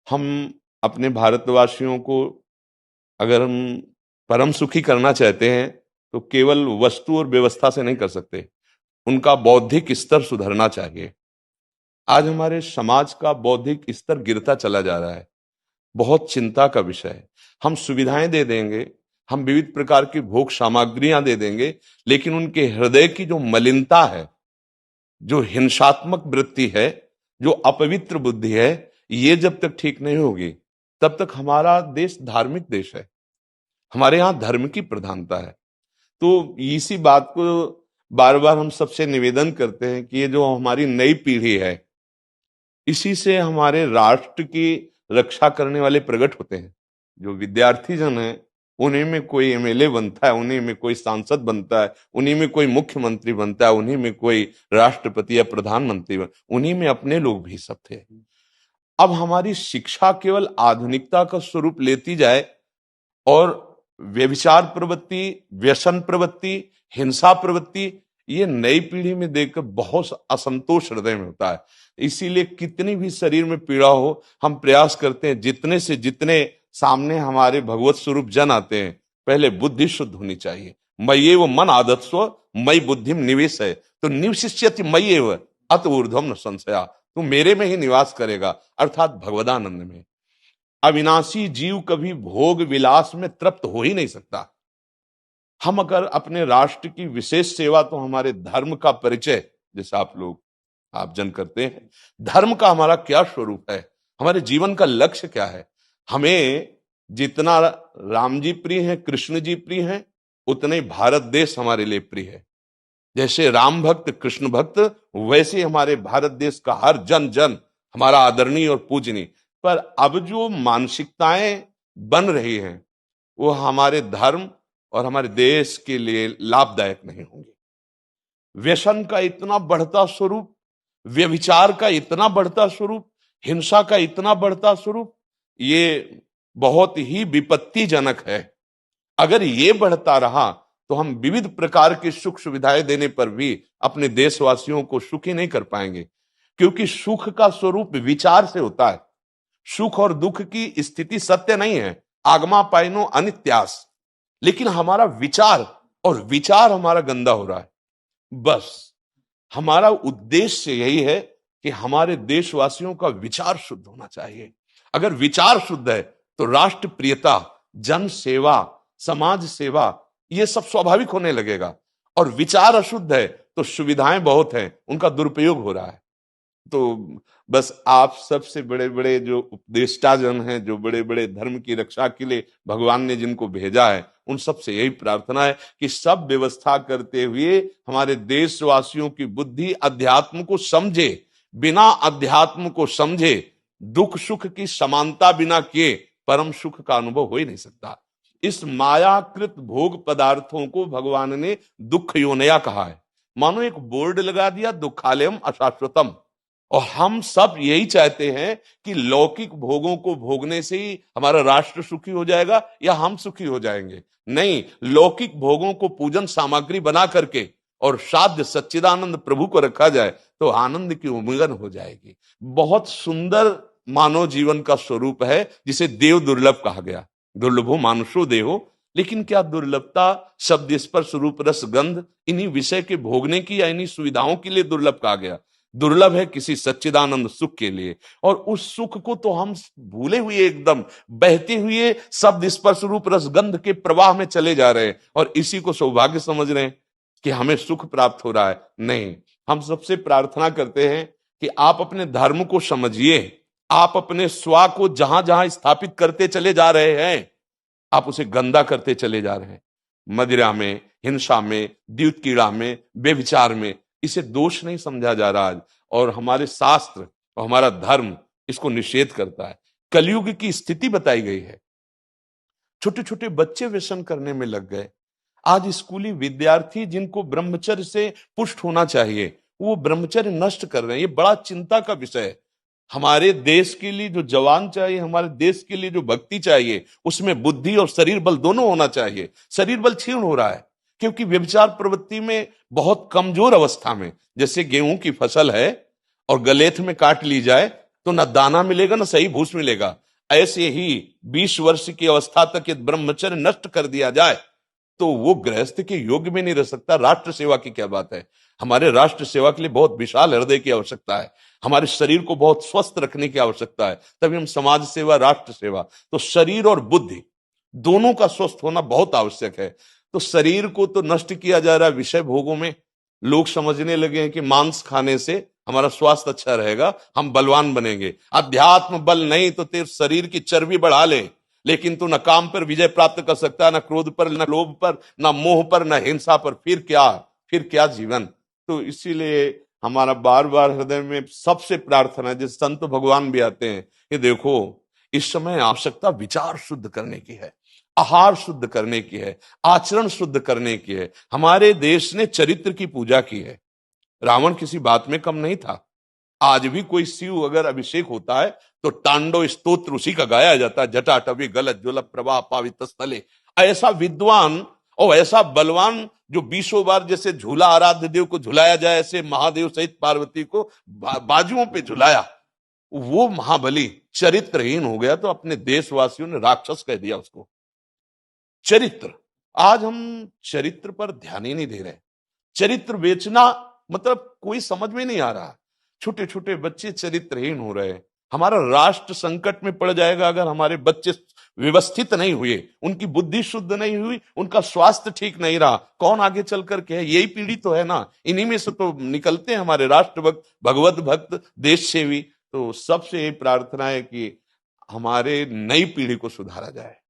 हम अपने भारतवासियों को अगर हम परम सुखी करना चाहते हैं तो केवल वस्तु और व्यवस्था से नहीं कर सकते, उनका बौद्धिक स्तर सुधरना चाहिए। आज हमारे समाज का बौद्धिक स्तर गिरता चला जा रहा है, बहुत चिंता का विषय है। हम सुविधाएं दे देंगे, हम विविध प्रकार की भोग सामग्रियां दे देंगे, लेकिन उनके हृदय की जो मलिनता है, जो हिंसात्मक वृत्ति है, जो अपवित्र बुद्धि है, ये जब तक ठीक नहीं होगी तब तक हमारा देश धार्मिक देश है, हमारे यहाँ धर्म की प्रधानता है। तो इसी बात को बार बार हम सबसे निवेदन करते हैं कि ये जो हमारी नई पीढ़ी है, इसी से हमारे राष्ट्र की रक्षा करने वाले प्रकट होते हैं। जो विद्यार्थी जन है, उन्हीं में कोई एमएलए बनता है, उन्हीं में कोई सांसद बनता है, उन्हीं में कोई मुख्यमंत्री बनता है, उन्हीं में कोई राष्ट्रपति या प्रधानमंत्री उन्हीं में अपने लोग भी सब थे। अब हमारी शिक्षा केवल आधुनिकता का स्वरूप लेती जाए और व्यभिचार प्रवृत्ति, व्यसन प्रवृत्ति, हिंसा प्रवृत्ति, ये नई पीढ़ी में देखकर बहुत असंतोष हृदय में होता है। इसीलिए कितनी भी शरीर में पीड़ा हो, हम प्रयास करते हैं जितने से जितने सामने हमारे भगवत स्वरूप जन आते हैं, पहले बुद्धि शुद्ध होनी चाहिए। मय्ये वो मन आदत स्व मई बुद्धिम निवेश है, तो निवशिष्यति मय्ये व अत ऊर्ध्वम न संशया, तू मेरे में ही निवास करेगा, अर्थात भगवदानंद में। अविनाशी जीव कभी भोग विलास में तृप्त हो ही नहीं सकता। हम अगर अपने राष्ट्र की विशेष सेवा, तो हमारे धर्म का परिचय, जैसे आप जन करते हैं, धर्म का हमारा क्या स्वरूप है, हमारे जीवन का लक्ष्य क्या है। हमें जितना राम जी प्रिय हैं, कृष्ण जी प्रिय हैं, उतने भारत देश हमारे लिए प्रिय है। जैसे राम भक्त, कृष्ण भक्त, वैसे हमारे भारत देश का हर जन जन हमारा आदरणीय और पूजनीय। पर अब जो मानसिकताएं बन रही हैं, वो हमारे धर्म और हमारे देश के लिए लाभदायक नहीं होंगी। व्यसन का इतना बढ़ता स्वरूप, व्यभिचार का इतना बढ़ता स्वरूप, हिंसा का इतना बढ़ता स्वरूप, ये बहुत ही विपत्तिजनक है। अगर ये बढ़ता रहा तो हम विविध प्रकार की सुख सुविधाएं देने पर भी अपने देशवासियों को सुखी नहीं कर पाएंगे, क्योंकि सुख का स्वरूप विचार से होता है। सुख और दुख की स्थिति सत्य नहीं है, आगमा पाइनो अनित्यास, लेकिन हमारा विचार, और विचार हमारा गंदा हो रहा है। बस हमारा उद्देश्य यही है कि हमारे देशवासियों का विचार शुद्ध होना चाहिए। अगर विचार शुद्ध है तो राष्ट्र प्रियता, जन सेवा, समाज सेवा, ये सब स्वाभाविक होने लगेगा। और विचार अशुद्ध है तो सुविधाएं बहुत हैं, उनका दुरुपयोग हो रहा है। तो बस आप सबसे बड़े बड़े जो उपदेष्टा जन हैं, जो बड़े बड़े धर्म की रक्षा के लिए भगवान ने जिनको भेजा है, उन सबसे यही प्रार्थना है कि सब व्यवस्था करते हुए हमारे देशवासियों की बुद्धि अध्यात्म को समझे। बिना अध्यात्म को समझे दुख सुख की समानता बिना किए परम सुख का अनुभव हो ही नहीं सकता। इस मायाकृत भोग पदार्थों को भगवान ने दुख योनया कहा है। मानो एक बोर्ड लगा दिया, दुखालयम अशाश्वतम। और हम सब यही चाहते हैं कि लौकिक भोगों को भोगने से ही हमारा राष्ट्र सुखी हो जाएगा या हम सुखी हो जाएंगे। नहीं, लौकिक भोगों को पूजन सामग्री बना करके और साध्य सच्चिदानंद प्रभु को रखा जाए तो आनंद की उमंगन हो जाएगी। बहुत सुंदर मानव जीवन का स्वरूप है, जिसे देव दुर्लभ कहा गया। दुर्लभो मानुषो देहो, लेकिन क्या दुर्लभता शब्द स्पर्श रूप रस गंध इन्हीं विषय के भोगने की या इन्हीं सुविधाओं के लिए दुर्लभ कहा गया? दुर्लभ है किसी सच्चिदानंद सुख के लिए। और उस सुख को तो हम भूले हुए, एकदम बहते हुए शब्द स्पर्श रूप रस गंध के प्रवाह में चले जा रहे हैं और इसी को सौभाग्य समझ रहे हैं कि हमें सुख प्राप्त हो रहा है। नहीं, हम सबसे प्रार्थना करते हैं कि आप अपने धर्म को समझिए। आप अपने स्वा को जहां जहां स्थापित करते चले जा रहे हैं, आप उसे गंदा करते चले जा रहे हैं। मदिरा में, हिंसा में, द्यूत कीड़ा में, बेविचार में, इसे दोष नहीं समझा जा रहा आज। और हमारे शास्त्र और हमारा धर्म इसको निषेध करता है। कलयुग की स्थिति बताई गई है। छोटे छोटे बच्चे व्यसन करने में लग गए। आज स्कूली विद्यार्थी जिनको ब्रह्मचर्य से पुष्ट होना चाहिए, वो ब्रह्मचर्य नष्ट कर रहे हैं। ये बड़ा चिंता का विषय है। हमारे देश के लिए जो जवान चाहिए, हमारे देश के लिए जो भक्ति चाहिए, उसमें बुद्धि और शरीर बल दोनों होना चाहिए। शरीर बल क्षीण हो रहा है क्योंकि व्यभिचार प्रवृत्ति में बहुत कमजोर अवस्था में, जैसे गेहूं की फसल है और गलेथ में काट ली जाए तो न दाना मिलेगा न सही भूस मिलेगा। ऐसे ही 20 वर्ष की अवस्था तक यदि ब्रह्मचर्य नष्ट कर दिया जाए तो वो गृहस्थ के योग्य में नहीं रह सकता। राष्ट्र सेवा की क्या बात है। हमारे राष्ट्र सेवा के लिए बहुत विशाल हृदय की आवश्यकता है, हमारे शरीर को बहुत स्वस्थ रखने की आवश्यकता है, तभी हम समाज सेवा, राष्ट्र सेवा। तो शरीर और बुद्धि दोनों का स्वस्थ होना बहुत आवश्यक है। तो शरीर को तो नष्ट किया जा रहा है विषय भोगों में। लोग समझने लगे हैं कि मांस खाने से हमारा स्वास्थ्य अच्छा रहेगा, हम बलवान बनेंगे। अध्यात्म बल नहीं तो तेरे शरीर की चर्बी बढ़ा ले, लेकिन तू न काम पर विजय प्राप्त कर सकता, न क्रोध पर, न लोभ पर, न मोह पर, न हिंसा पर। फिर क्या जीवन। तो इसीलिए हमारा बार बार हृदय में सबसे प्रार्थना है, जिस संत भगवान भी आते हैं, कि देखो इस समय आवश्यकता विचार शुद्ध करने की है, आहार शुद्ध करने की है, आचरण शुद्ध करने की है। हमारे देश ने चरित्र की पूजा की है। रावण किसी बात में कम नहीं था। आज भी कोई शिव अगर अभिषेक होता है तो तांडव स्तोत्र उसी का गाया जाता है, जटाटवी गलत ज्वल प्रभा पावित स्थले। ऐसा विद्वान और ऐसा बलवान जो 20 बार जैसे झूला आराध्य देव को झुलाया जाए, ऐसे महादेव सहित पार्वती को बाजुओं पे झुलाया, वो महाबली चरित्रहीन हो गया तो अपने देशवासियों ने राक्षस कह दिया उसको। चरित्र, आज हम चरित्र पर ध्यान ही नहीं दे रहे। चरित्र बेचना मतलब कोई समझ में नहीं आ रहा। छोटे छोटे बच्चे चरित्रहीन हो रहे हैं। हमारा राष्ट्र संकट में पड़ जाएगा अगर हमारे बच्चे व्यवस्थित नहीं हुए, उनकी बुद्धि शुद्ध नहीं हुई, उनका स्वास्थ्य ठीक नहीं रहा। कौन आगे चल करके है? यही पीढ़ी तो है ना, इन्हीं में से तो निकलते हैं हमारे राष्ट्र भक्त, भगवत भक्त, देश सेवी। तो सबसे यही प्रार्थना है कि हमारे नई पीढ़ी को सुधारा जाए।